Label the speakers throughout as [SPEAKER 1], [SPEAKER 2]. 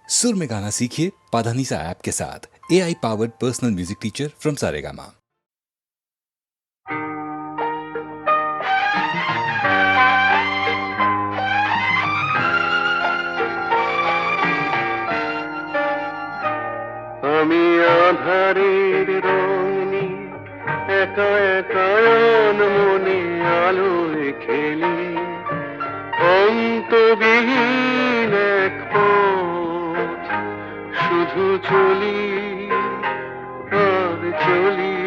[SPEAKER 1] सुर में गाना सीखिए पाधानीसा ऐप के साथ। AI powered personal music teacher from Saregama.
[SPEAKER 2] আমি আধারের রঙে একা একা মনে আলোয় খেলি, অন্তবিহীন এক পথ শুধু চলি আর চলি।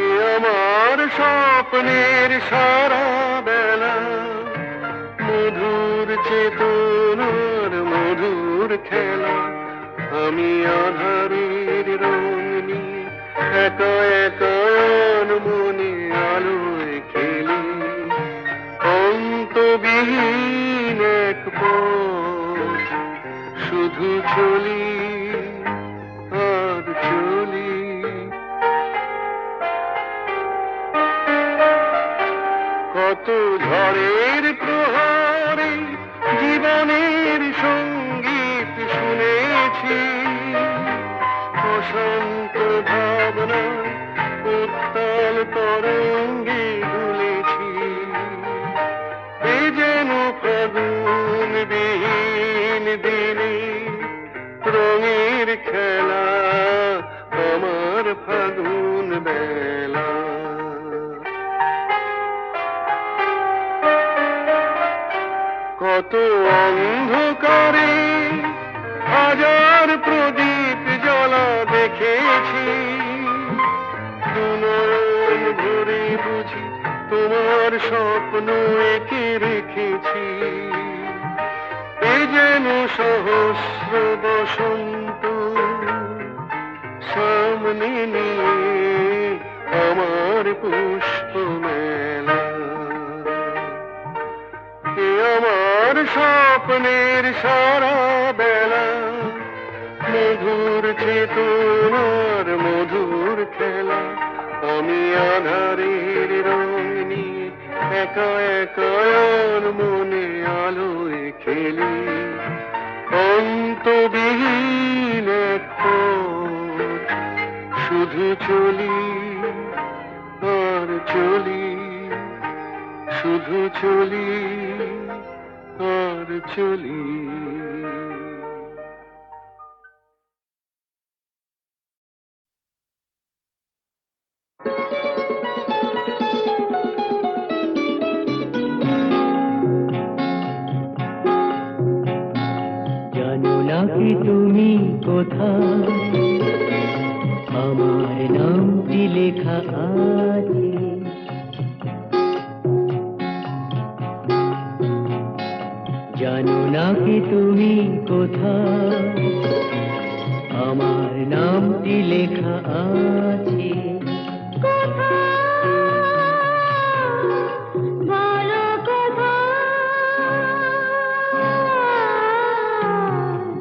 [SPEAKER 2] এ আমার স্বপ্নের সারা বেলা, মধুর চেতনার মধুর খেলা। আমি আধারের রং নিয়ে একা একা মনে আলোয় খেলি, অন্তবিহীন এক পথ শুধু চলি আর চলি। কত ঝড়ের প্রহরে জীবনের সঙ্গীত শুনেছি, অশান্ত ভাবনা উত্তাল তরঙ্গে দুলেছি। এ যেন ফাগুন বিহীন দিনে রঙের খেলা, আমার ফাগুন বেলা। কত অন্ধকারে হাজার প্রদীপ জ্বলা দেখেছি, দুনয়ন ভরে বুঝি তোমার স্বপ্ন এঁকে রেখেছি। এ যেন সহস্র বসন্ত সামনে নিয়ে আমার পুষ্প মেলা। এ আমার স্বপ্নের সারা বেলা, মধুর চেতনার মধুর খেলা। আমি আধারের রং নিয়ে একা একা মনে আলোয় খেলি, অন্তবিহীন এক পথ শুধু চলি আর চলি, শুধু চলি আর চলি।
[SPEAKER 3] জানো না কি তুমি কোথায়, আমার নামটি লেখা আছে। জানো না কি তুমি কোথায়, আমার নামটি লেখা আছে।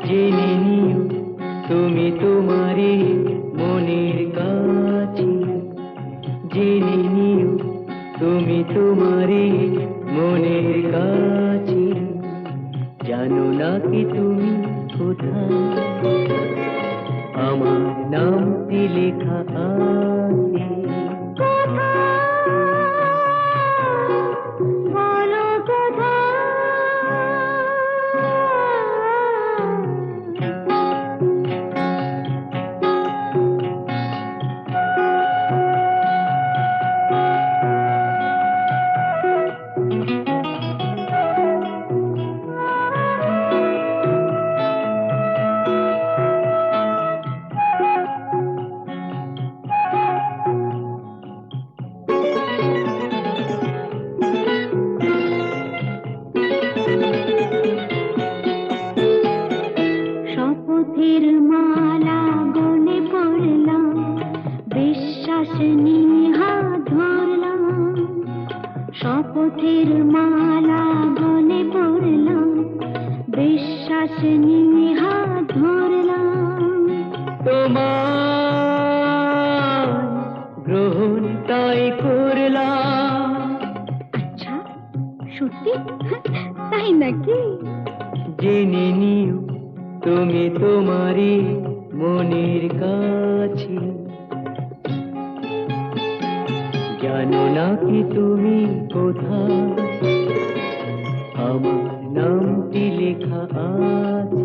[SPEAKER 3] জেনে নিও তুমি তোমারই মনের কাছে, জেনে নিও তুমি তোমারই মনের কাছে। জানো না কি তুমি কোথায়, আমার নামটি লেখা আছে।
[SPEAKER 4] শপথের মালা গলে পড়লাম, বিশ্বাস নিয়ে হাত ধরলাম।
[SPEAKER 3] তোমার গ্রহণ তাই করলাম।
[SPEAKER 4] আচ্ছা, সত্যি? তাই নাকি?
[SPEAKER 3] জেনে নিও তুমি তোমারই মনের কাছে। জানো না কি তুমি কোথায় আমার নামটি লেখা আছে।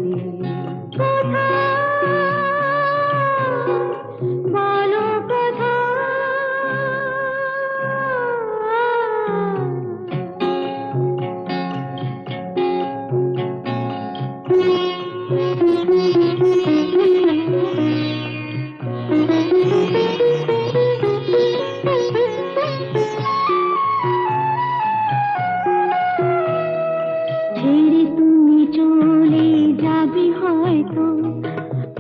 [SPEAKER 4] বলো কোথায়? ছেড়ে তুমি চলে যাবে হয়তো,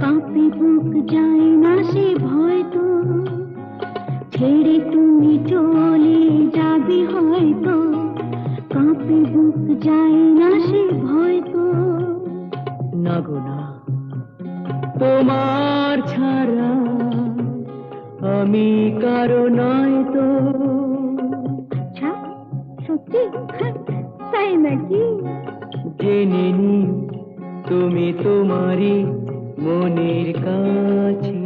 [SPEAKER 4] কাঁপে বুক যায় না সে ভয় তো। ছেড়ে তুমি চলে যাবে হয়তো, কাঁপে বুক যায় না সে ভয় তো।
[SPEAKER 3] না গো না, তোমার ছাড়া আমি কারো নয় তো।
[SPEAKER 4] আচ্ছা, সত্যি? তাই নাকি?
[SPEAKER 3] জেনে নিও তুমি তোমারই মনের কাছে।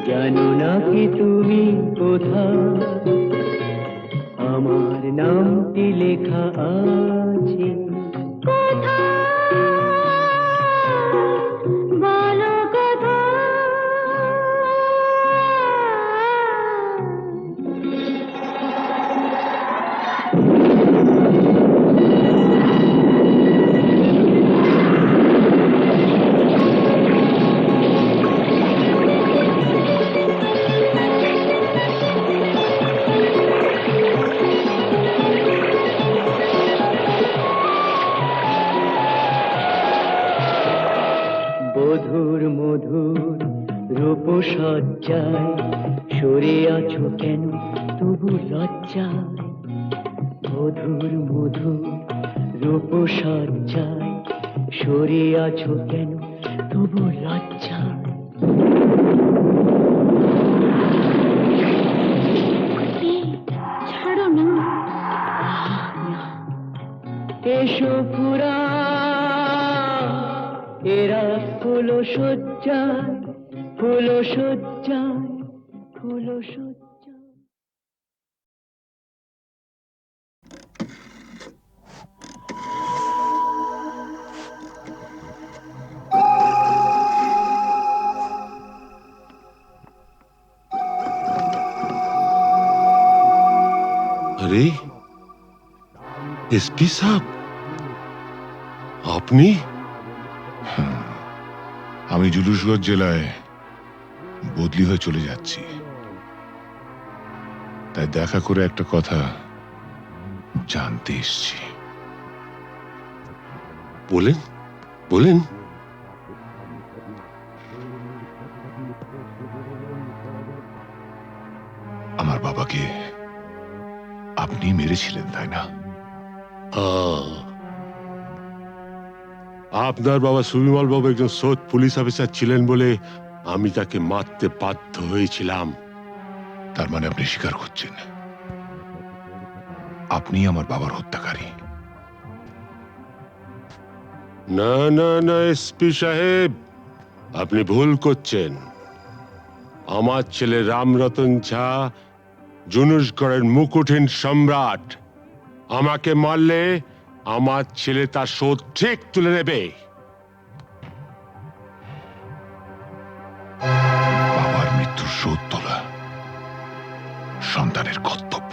[SPEAKER 3] জানো না কি তুমি কোথায় আমার নামটি লেখা আছে।
[SPEAKER 4] বলো কোথায়?
[SPEAKER 3] বধুর মধুর রূপসজ্জায় সরে আছো কেন তবু লজ্জায়। বধুর মধুর রূপসজ্জায় সরে আছো কেন তবু লজ্জায়।
[SPEAKER 4] ছাড়ো না।
[SPEAKER 3] এসো পুরা এরা ফুলো সজ্জায়, ফুলো সজ্জায়, ফুলো সজ্জায়।
[SPEAKER 5] আরে এসপি সাহেব, আপনি?
[SPEAKER 6] আমি জুলুসগঞ্জ জেলায় বদলি হয়ে চলে যাচ্ছি, তাই দেখা করে একটা কথা জানতে এসছি।
[SPEAKER 5] বলেন বলেন।
[SPEAKER 6] আমার বাবাকে আপনি মেরেছিলেন তাই না?
[SPEAKER 5] আপনার বাবা সুবিমল বাবু একজন সৎ পুলিশ অফিসার ছিলেন বলে আমি তাকে মারতে বাধ্য হয়েছিলাম।
[SPEAKER 6] তার মানে আপনি স্বীকার করছেন আপনি আমার বাবার হত্যাকারী?
[SPEAKER 5] না না না এসপি সাহেব, আপনি ভুল করছেন। আমার ছেলে রামরতন ঝা জুনুসগড়ের মুকুটহীন সম্রাট। আমাকে মারলে আমার ছেলে তার শোধ ঠিক তুলে নেবে।
[SPEAKER 6] বাবার মৃত্যুর শোধ তোলা সন্তানের কর্তব্য।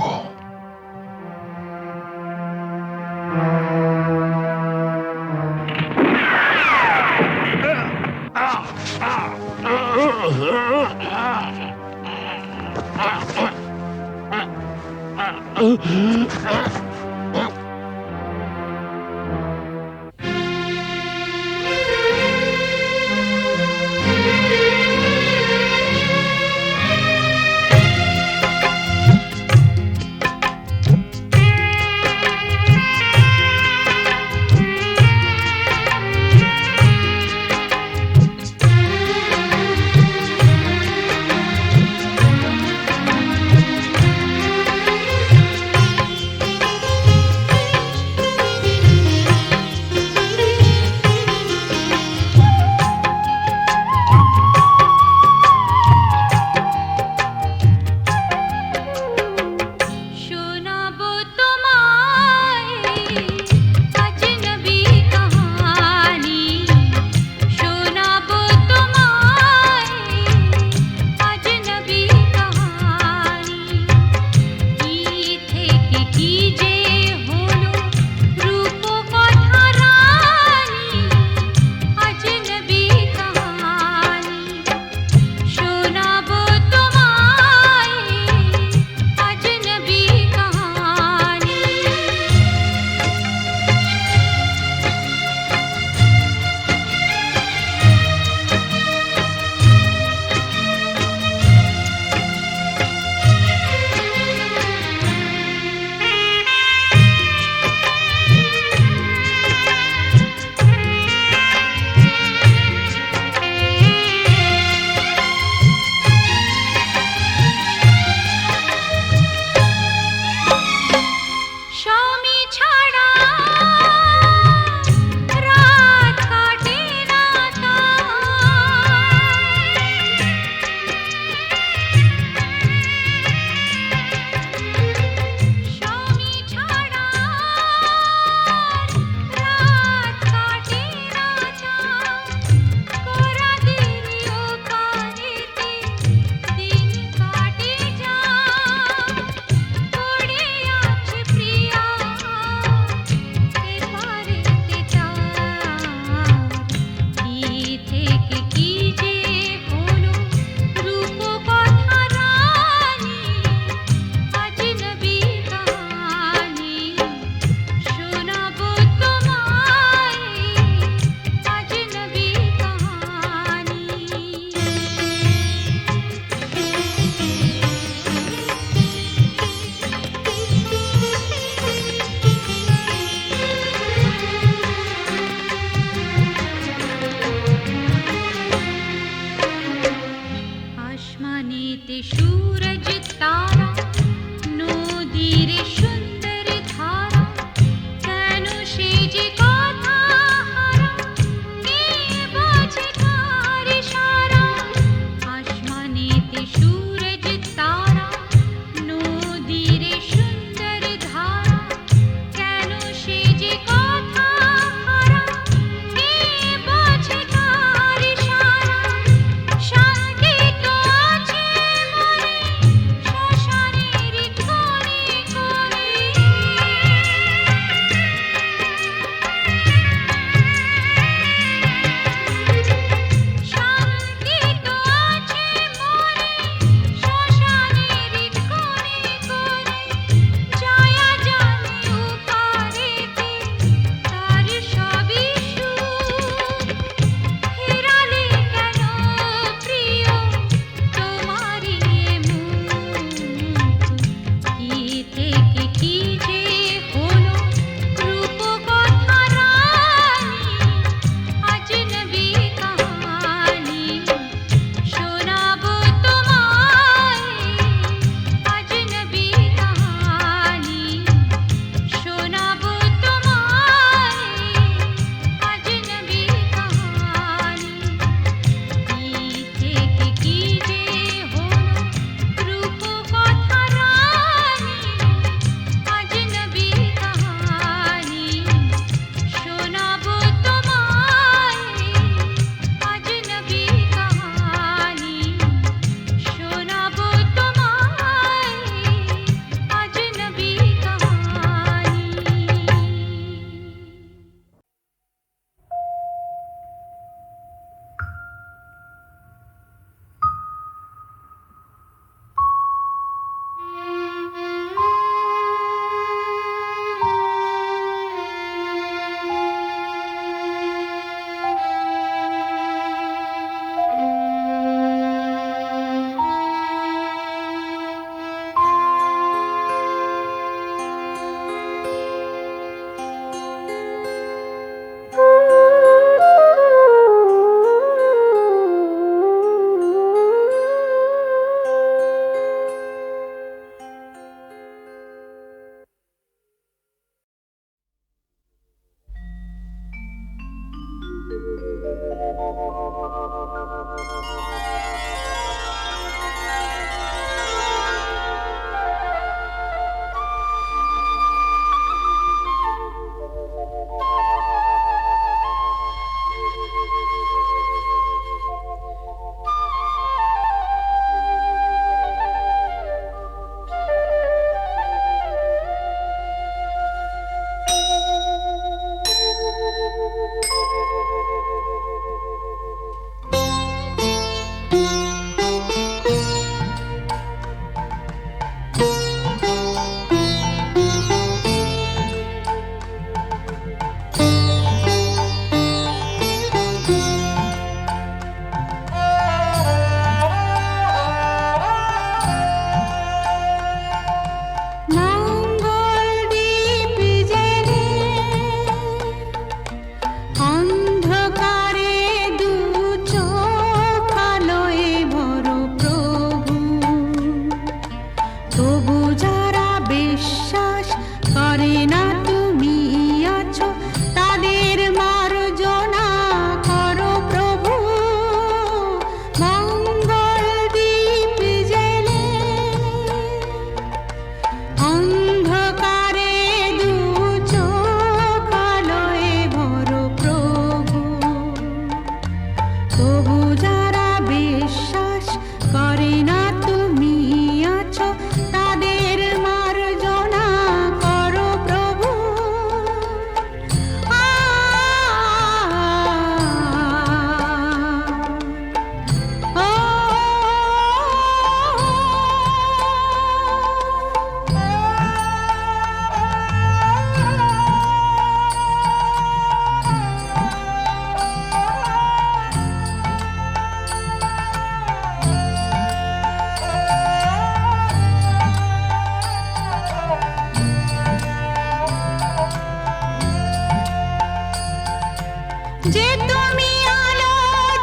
[SPEAKER 4] যে তুমি আলো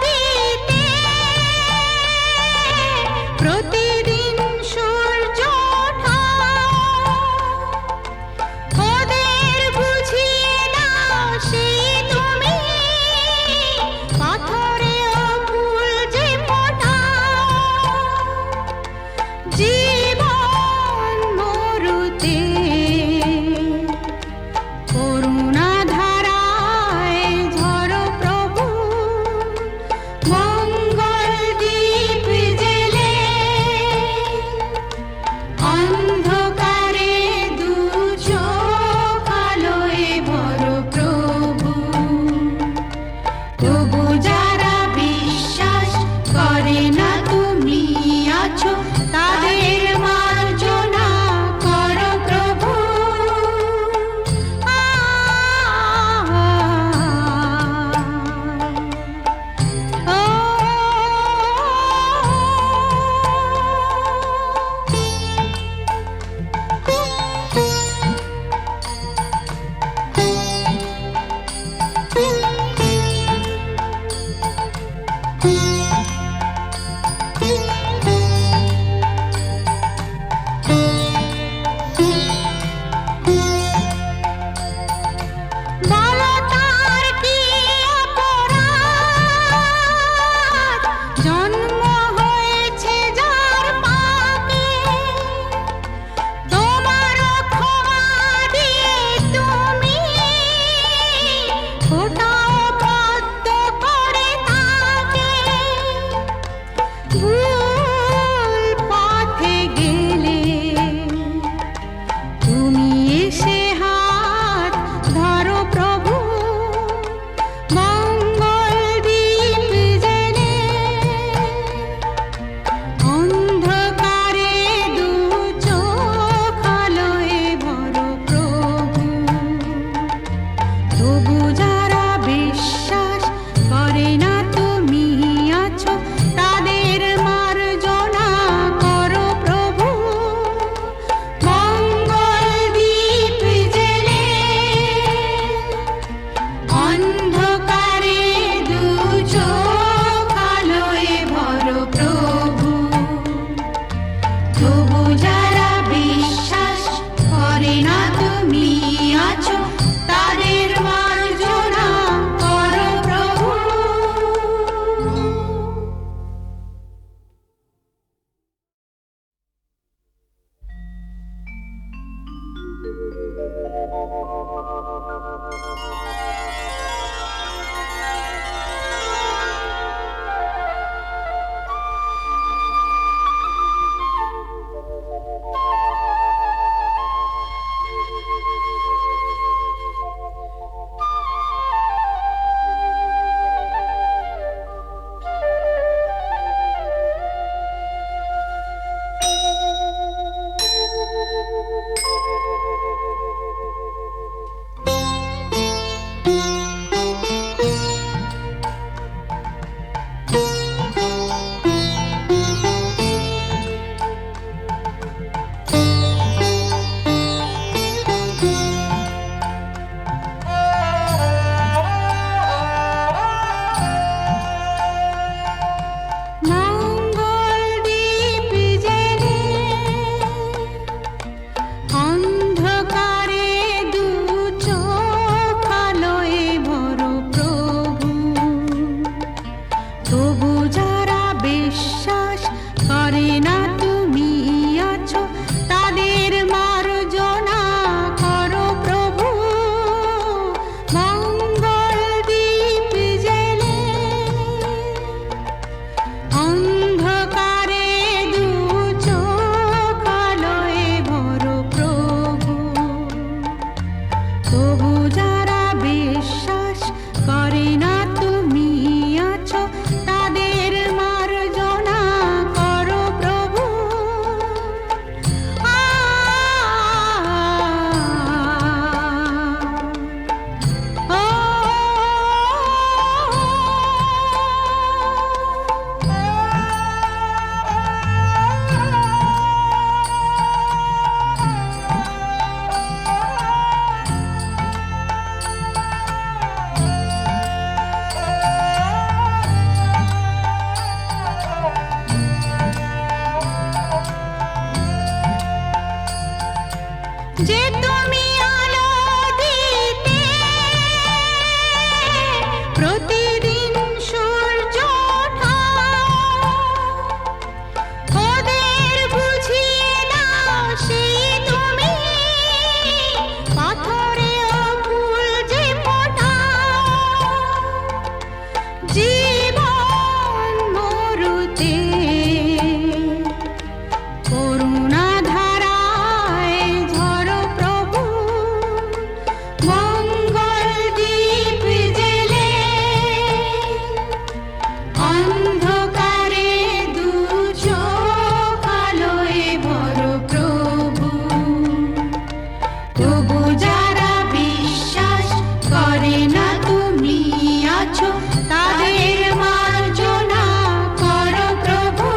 [SPEAKER 4] দিতে প্রতিদিন সূর্য ওঠা, ওদের বুঝিয়ে দাও সেই তুমি পাথরেও ফুল যে ফোটাও। জীবন মরুতে করুণা ধারায় ঝরো প্রভু, মঙ্গল দ্বীপ জেলে অন্ধকারে দু চোখ আলোয় ভরো প্রভু। তবু যারা বিশ্বাস করে না তুমি আছো, তাদের মার্জনা করো প্রভু। বলো তার কি অপরাধ, জন্ম হয়েছে যার পাপে, তোমার ক্ষমা দিয়ে তুমি ফোটাও পদ্ম করে তাকে। ভুল পথে গেলে তুমি এসে হাত ধরো প্রভু, মঙ্গল দ্বীপ জেলে অন্ধকারে দু চোখ আলোয় ভরো প্রভু। তবু যারা বিশ্বাস করে না তুমি আছো, তাদের মার্জনা করো প্রভু। মঙ্গল দ্বীপ জেলে অন্ধকারে দু চোখ আলোয় ভরো প্রভু। তবু যারা বিশ্বাস করে না তুমি আছো, তাদের মার্জনা জানে না তুমি আছো তাদের মার্জনা করো প্রভু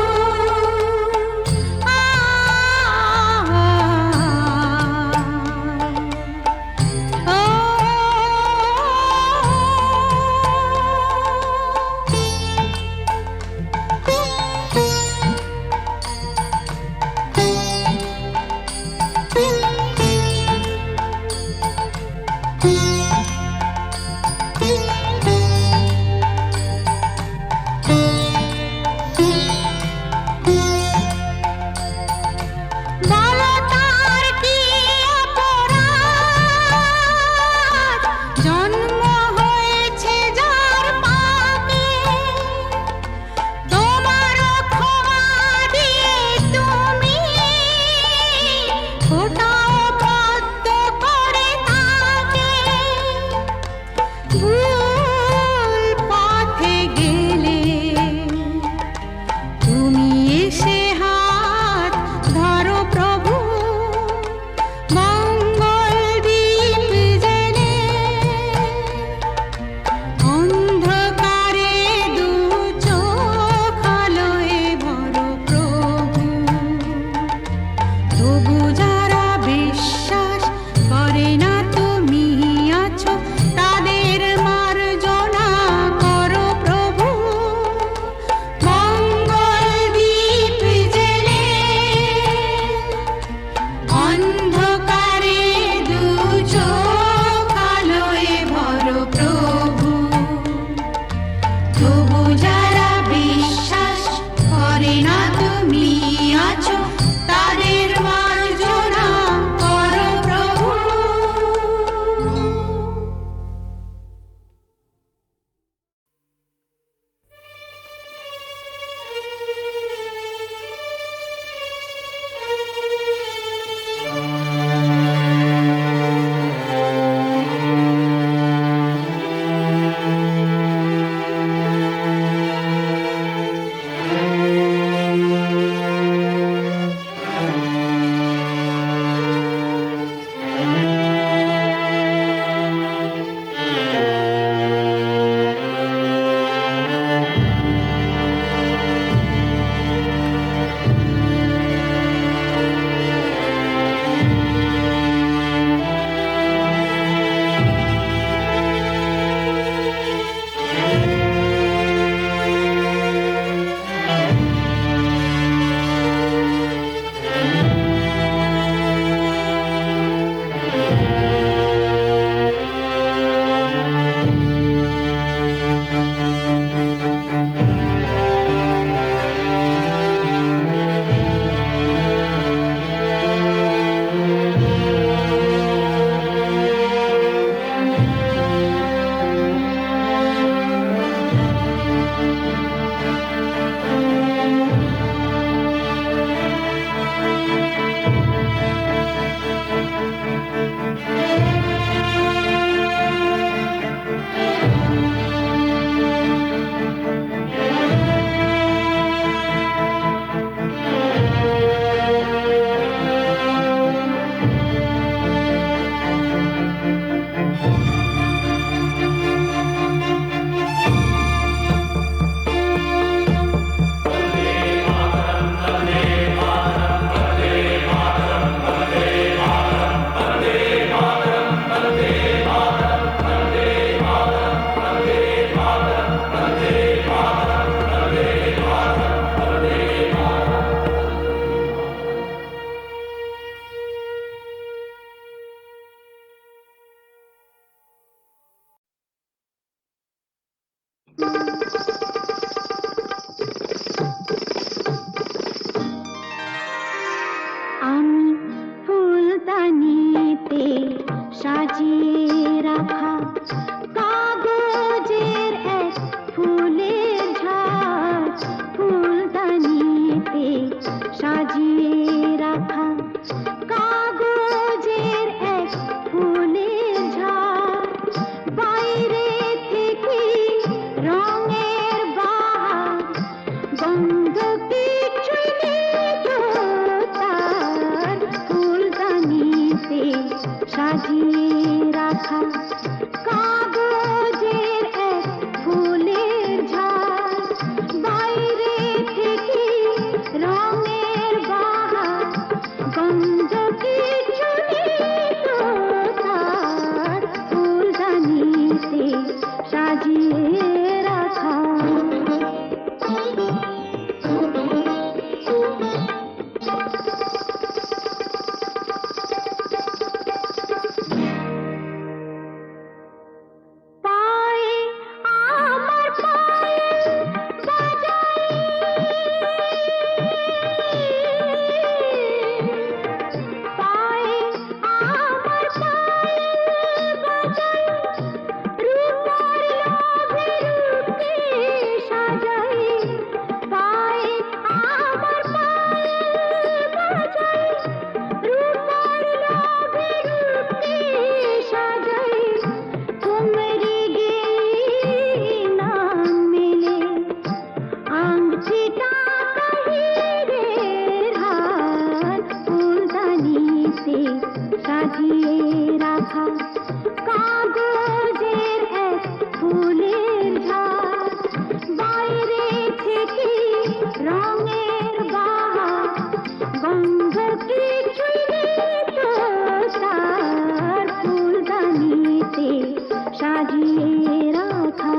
[SPEAKER 4] সাজিয়ে রাখা।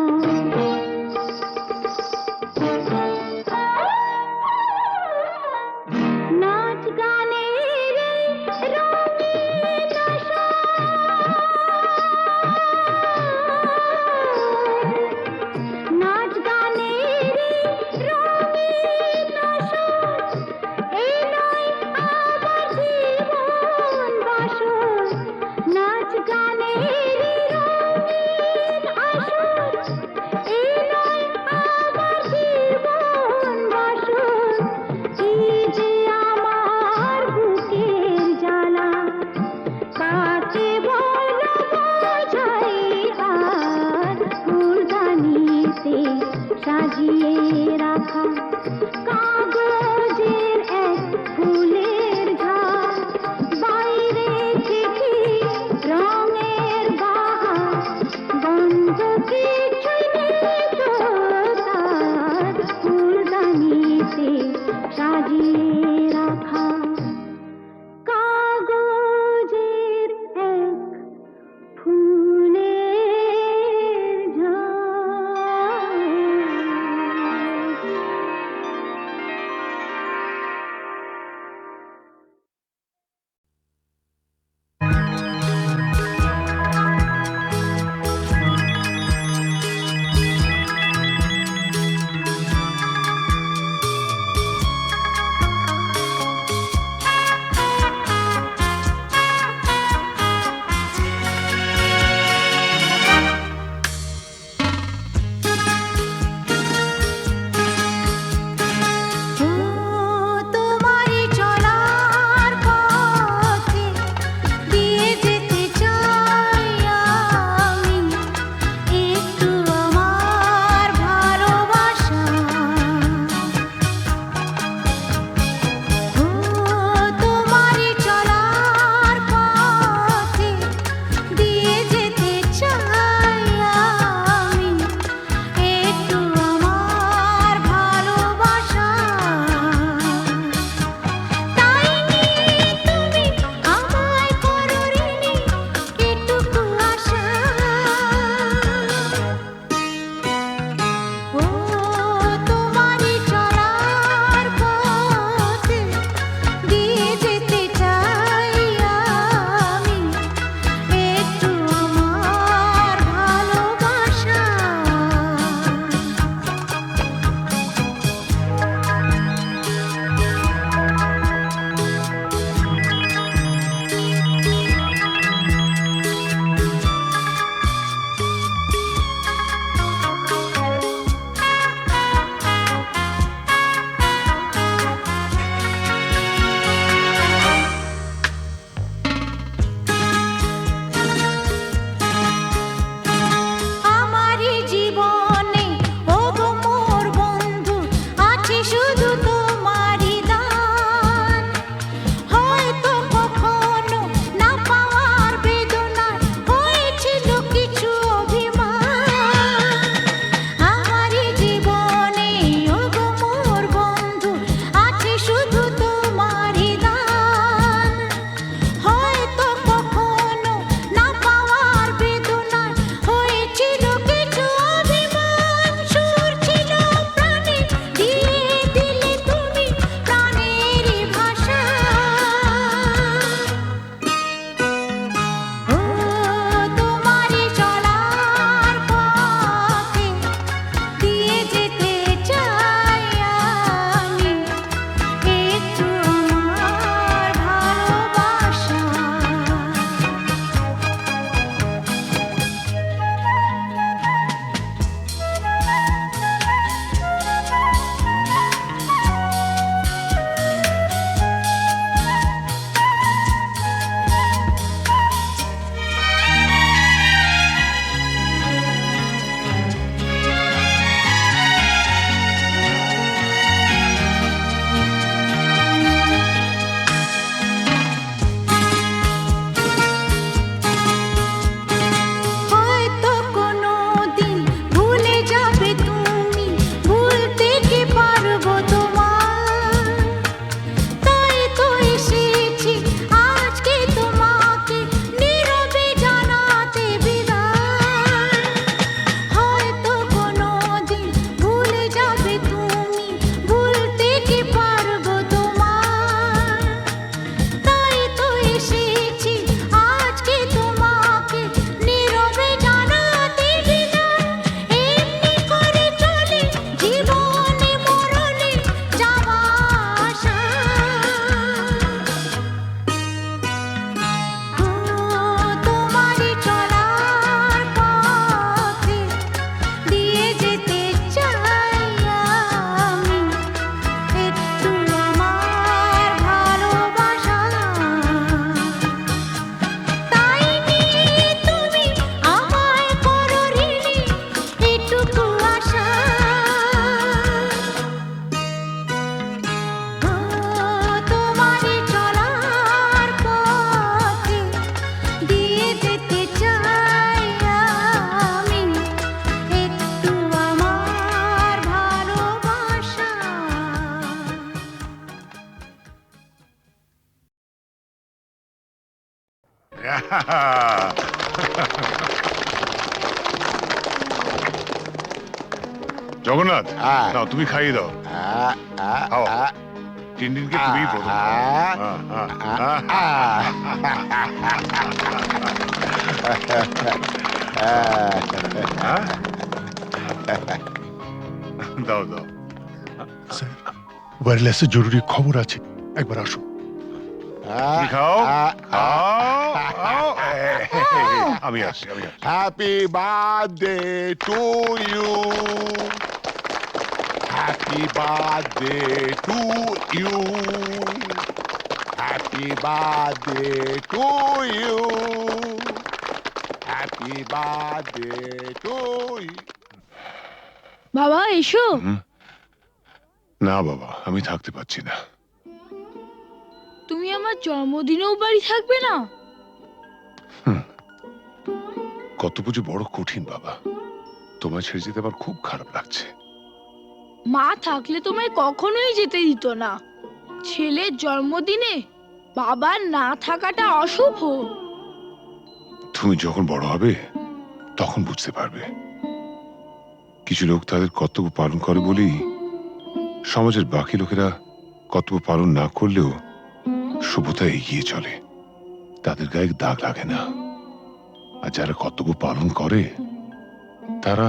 [SPEAKER 4] নাচ গানের রঙিন আশা, নাচ গানের রঙিন আশা, এই নয় আমার জীবন বাসর। নাচ গানের রঙিন আশা, এই নয় আমার জীবন বাসর। এই যে আমার বুকের জ্বালা, কাকে বলো বোঝাই আর ফুলদানিতে সাজিয়ে রাখা। কাগজের এক ফুলের ঝাড়, বাইরে চিঠি রঙের বাহার, গন্ধ কিছুই নেই তো তার, ফুলদানিতে সাজিয়ে রাখা। কাগজের এক ফুলের ঝাড়।
[SPEAKER 6] জগন্নাথ, নাও তুমি খাইয়ে দাও। খাও। টিনটিনকে তুমি প্রথম দাও দাও।
[SPEAKER 5] ওয়্যারলেসে জরুরি খবর আছে, একবার আসো।
[SPEAKER 6] তুমি খাও খাও খাও। আমি আসছি।
[SPEAKER 7] Happy birthday to you. Happy birthday to you. Happy birthday to you. Happy birthday to you.
[SPEAKER 8] বাবা এসো।
[SPEAKER 6] না বাবা, আমি থাকতে পারছি না।
[SPEAKER 8] তুমি আমার জন্মদিনেও বাড়ি থাকবে না?
[SPEAKER 6] কত পুজো বড় কঠিন বাবা, তোমায় ছেড়ে যেতে আমার খুব খারাপ লাগছে।
[SPEAKER 8] মা থাকলে তোমায় কখনোই যেতে দিত না। ছেলের জন্মদিনে বাবার না থাকাটা অশুভ।
[SPEAKER 6] তুমি যখন বড় হবে তখন বুঝতে পারবে। কিছু লোক তাদের কর্তব্য পালন করে বলেই সমাজের বাকি লোকেরা কর্তব্য পালন না করলেও সভ্যতা এগিয়ে চলে, তাদের গায়ে দাগ লাগে না। আর যারা কর্তব্য পালন করে তারা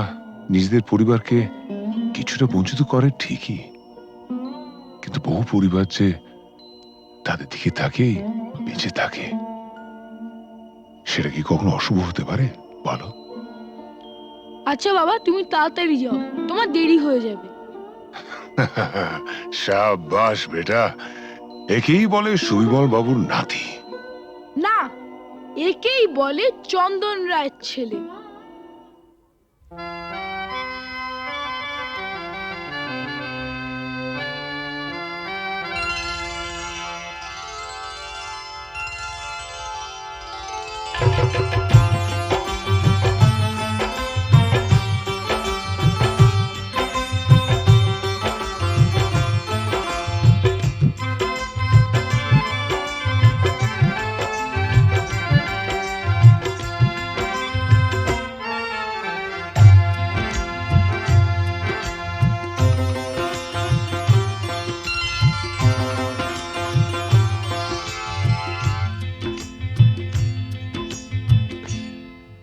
[SPEAKER 6] নিজেদের পরিবারকে কিছুটা বঞ্চিত করে ঠিকই, কিন্তু বহু পরিবার যে তাদের দিকে তাকিয়েই বেঁচে থাকে, সেটা কি কখনো অশুভ হতে পারে বলো?
[SPEAKER 8] আচ্ছা বাবা, তুমি তাড়াতাড়ি যাও, তোমার দেরি হয়ে যাবে।
[SPEAKER 6] শাবাশ বেটা, একেই বলে সুবিমল বাবুর নাতি।
[SPEAKER 8] না, একেই বলে চন্দন রায়ের ছেলে।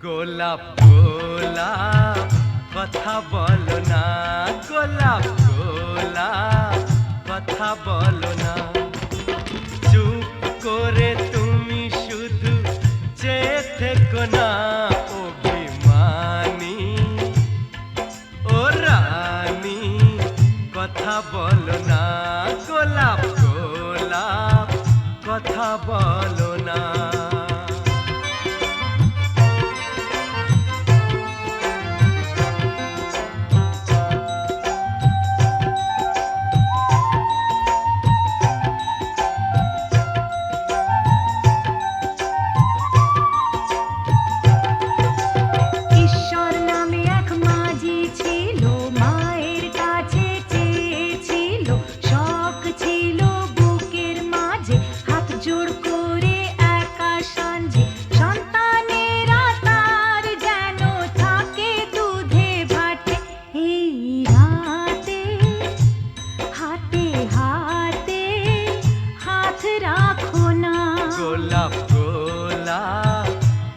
[SPEAKER 9] গোলাপ গোলাপ কথা বলো না, গোলাপ গোলাপ কথা বলো না, চুপ করে তুমি শুধু চেয়ে থেকো না। অভিমানী ও রানী কথা বলো না, গোলাপ গোলাপ কথা বলো না।
[SPEAKER 4] ঈশ্বর নামে এক মাঝি ছিল, মায়ের কাছে চেয়েছিল, শখ ছিল বুকের মাঝে, হাত জোড় করে একা সাঞ্জে, সন্তানেরা তার যেন থাকে দুধে ভাটে। এই রাতে হাতে হাতে হাত রাখো না,
[SPEAKER 9] গোলাপ গোলাপ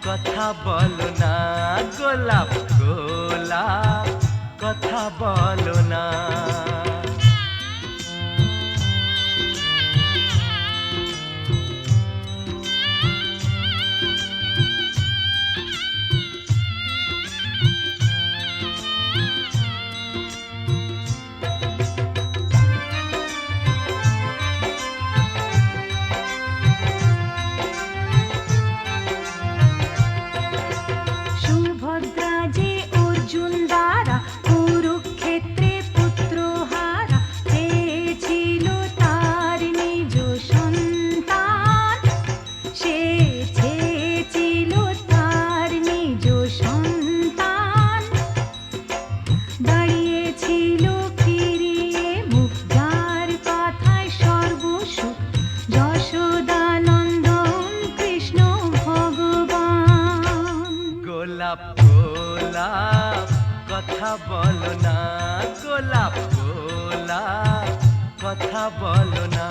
[SPEAKER 9] কথা বলো না, গোলাপ গোলাপ কথা বলো না।
[SPEAKER 4] সুভদ্রা যে অর্জুন দ্বারা কুরুক্ষেত্রে পুত্র
[SPEAKER 9] কথা বলো না গোলাপ গোলাপ কথা বলো না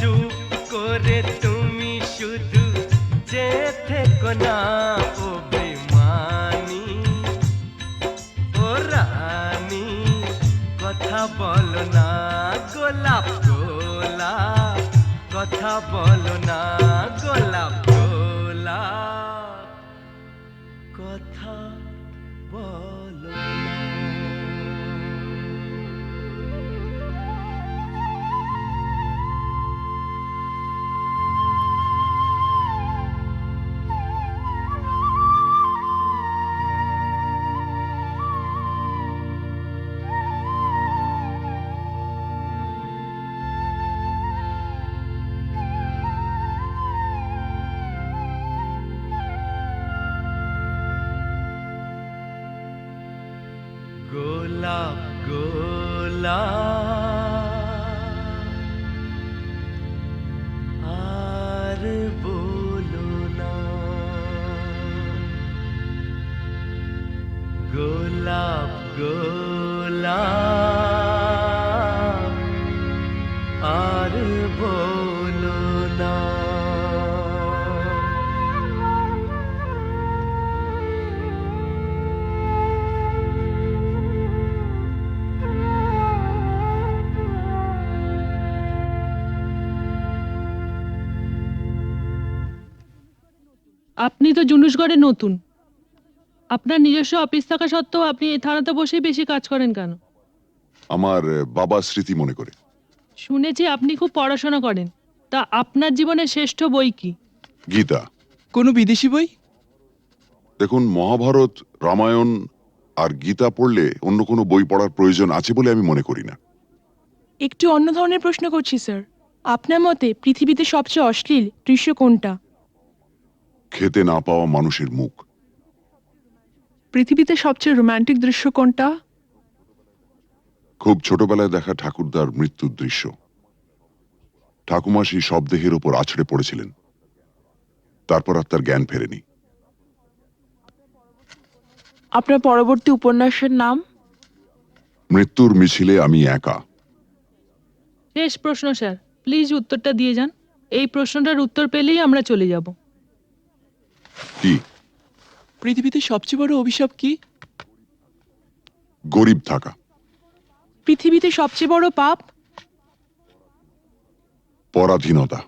[SPEAKER 9] চুপ করে তুমি শুধু যে থেকো না ও বেমানি ও রানী কথা বলো না গোলাপ গোলাপ কথা বলো না গোলাপ গোলাপ কথা বলো না গোলাপ গোলাপ আর বলো না গোলাপ গোলাপ আর বলো না
[SPEAKER 10] আপনি তো জুনুসগড়ে নতুন, আপনার নিজস্ব অফিস থাকা সত্ত্বেও আপনি এই থানাতে বসেই বেশি কাজ করেন কেন?
[SPEAKER 6] আমার বাবা স্মৃতি মনে করে।
[SPEAKER 10] শুনেছি আপনি খুব পড়াশোনা করেন, তা আপনার জীবনের শ্রেষ্ঠ বই কি?
[SPEAKER 6] গীতা।
[SPEAKER 11] কোনো বিদেশি বই?
[SPEAKER 6] দেখুন, মহাভারত, রামায়ণ আর গীতা পড়লে অন্য কোনো বই পড়ার প্রয়োজন আছে বলে আমি মনে করি না।
[SPEAKER 11] একটু অন্য ধরনের প্রশ্ন করছি স্যার। আপনার মতে পৃথিবীতে সবচেয়ে অশ্লীল দৃশ্য কোনটা?
[SPEAKER 6] খেতে না পাওয়া মানুষের মুখ।
[SPEAKER 11] পৃথিবীতে সবচেয়ে রোমান্টিক দৃশ্য কোনটা?
[SPEAKER 6] খুব ছোটবেলায় দেখা ঠাকুরদার মৃত্যুর দৃশ্য। ঠাকুমা সেই শবদেহের ওপর আছড়ে পড়েছিলেন, তারপর আর তার জ্ঞান ফেরেনি।
[SPEAKER 11] আপনার পরবর্তী উপন্যাসের নাম?
[SPEAKER 6] মৃত্যুর মিছিলে আমি একা।
[SPEAKER 10] শেষ প্রশ্ন স্যার, প্লিজ উত্তরটা দিয়ে যান। এই প্রশ্নটার উত্তর পেলেই আমরা চলে যাব।
[SPEAKER 6] কি?
[SPEAKER 11] পৃথিবীতে সবচেয়ে বড় অভিশাপ কি?
[SPEAKER 6] গরিব থাকা।
[SPEAKER 11] পৃথিবীতে সবচেয়ে বড় পাপ?
[SPEAKER 6] পরাধীনতা।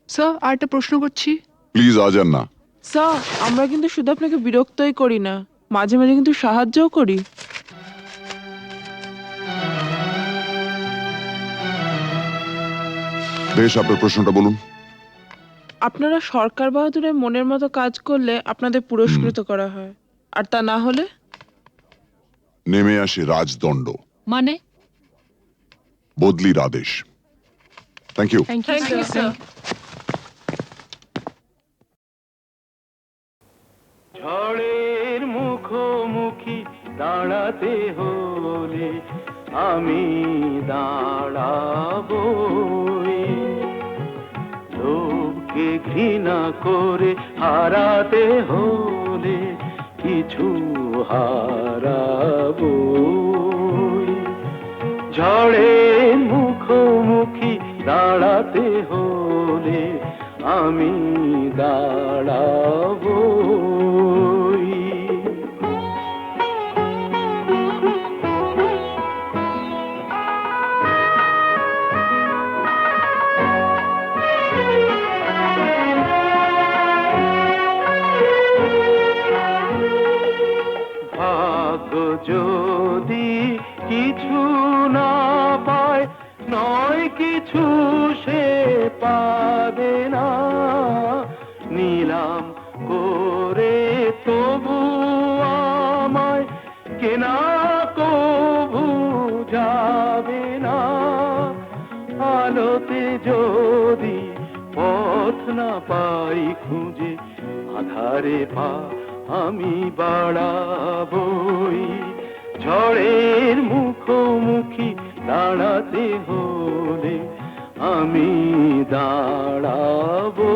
[SPEAKER 11] স্যার, আর একটা প্রশ্ন করছি।
[SPEAKER 6] প্লিজ আজ আর না।
[SPEAKER 11] স্যার, আমরা কিন্তু শুধু আপনাকে বিরক্তই করি না, মাঝে মাঝে কিন্তু সাহায্যও করি।
[SPEAKER 6] বেশ, আপনার প্রশ্নটা বলুন।
[SPEAKER 11] আপনারা সরকার বাহাদুরের মনের মতো কাজ করলে আপনাদের পুরস্কৃত করা হয়, আর তা না হলে
[SPEAKER 6] নেমে আসে রাজদণ্ড,
[SPEAKER 10] মানে?
[SPEAKER 6] বদলির আদেশ। Thank you.
[SPEAKER 11] Thank you sir.
[SPEAKER 2] ঝড়ের মুখোমুখি দাঁড়াতে হলে আমি দাঁড়াবই, লোককে ঘৃণা করে হারাতে হলে কিছু হারাবই। ঝড়ের মুখোমুখি দাঁড়াতে হলে আমি দাঁড়াবই। ভাগ্য যদি কিছু না পায়, নয় কিছু সে পাবে না, নিলাম করে তবু আমায় কেনা কবু যাবে না। আলোতে যদি পথ না পাই খুঁজে, আধারে পা আমি বাড়াবই। ঝড়ের মুখোমুখি দাঁড়াতে হলে আমি দাঁড়াবই।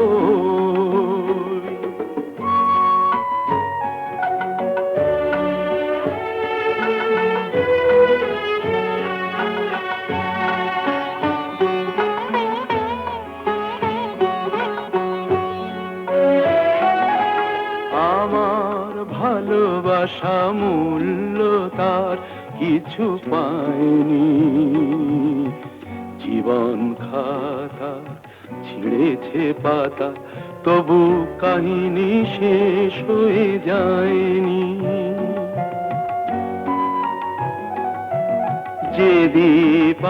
[SPEAKER 2] ভালোবাসা মূল্য তার কিছু পায়নি, জীবন খাতা ছিঁড়েছে পাতা, তবু কাহিনী শেষ হয়ে যায়নি। যে দীপ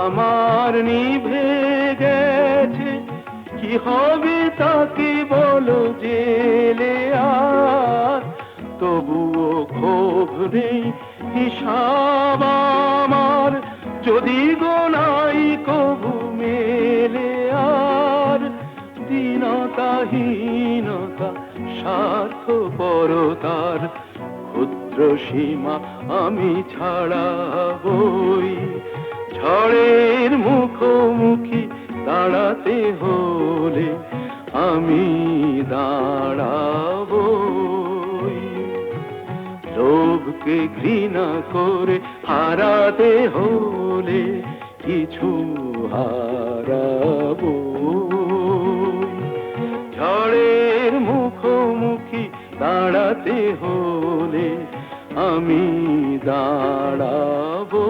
[SPEAKER 2] আমার নিভে গেছে, কি হবে তাকে বলো জেলে আর, তবুও ক্ষোভ নেই হিসাব আমার, যদি গোনাই কবু মেলে আর। দীনতাহীনতা স্বার্থপরতার ক্ষুদ্র সীমা আমি ছাড়াবই, ঝড়ের মুখোমুখি দাঁড়াতে হলে আমি দাঁড়াবই, লোভকে ঘৃণা করে হারাতে হলে কিছু হারাবো, ঝড়ের মুখোমুখি দাঁড়াতে হলে আমি দাঁড়াবো।